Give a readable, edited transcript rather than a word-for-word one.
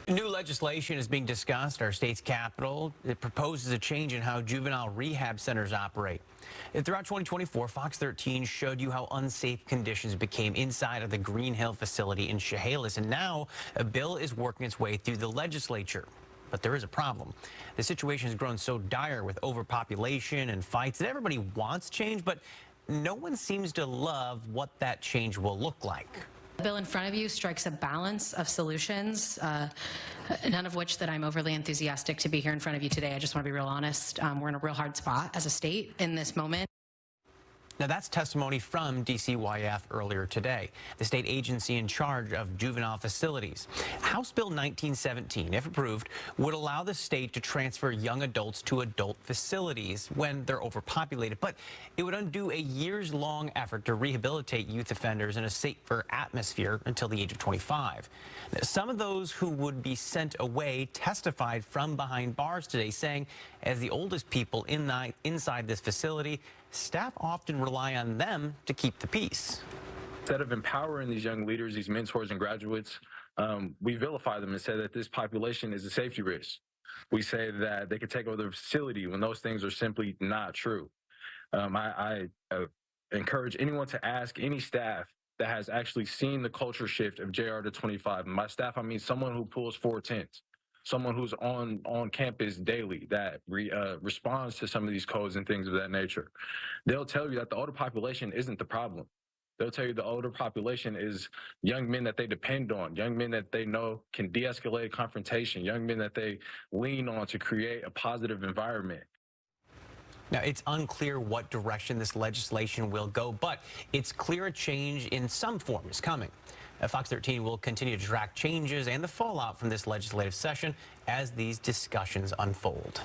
New legislation is being discussed at our state's capital. It proposes a change in how juvenile rehab centers operate. And throughout 2024, Fox 13 showed you how unsafe conditions became inside of the Green Hill facility in Chehalis, and now a bill is working its way through the legislature. But there is a problem. The situation has grown so dire with overpopulation and fights that everybody wants change, but no one seems to love what that change will look like. The bill in front of you strikes a balance of solutions, none of which that I'm overly enthusiastic to be here in front of you today. I just want to be real honest. We're in a real hard spot as a state in this moment. Now, that's testimony from DCYF earlier today, the state agency in charge of juvenile facilities. House Bill 1917, if approved, would allow the state to transfer young adults to adult facilities when they're overpopulated, but it would undo a years-long effort to rehabilitate youth offenders in a safer atmosphere until the age of 25. Now, some of those who would be sent away testified from behind bars today, saying, as the oldest people inside this facility, staff often rely on them to keep the peace. Instead of empowering these young leaders, these mentors and graduates, we vilify them and say that this population is a safety risk. We say that they could take over the facility when those things are simply not true. I encourage anyone to ask any staff that has actually seen the culture shift of JR to 25. And by staff, I mean someone who pulls 4 tents. Someone who's on campus daily that responds to some of these codes and things of that nature. They'll tell you that the older population isn't the problem. They'll tell you the older population is young men that they depend on, young men that they know can de-escalate confrontation, young men that they lean on to create a positive environment. Now, it's unclear what direction this legislation will go, but it's clear a change in some form is coming. Fox 13 will continue to track changes and the fallout from this legislative session as these discussions unfold.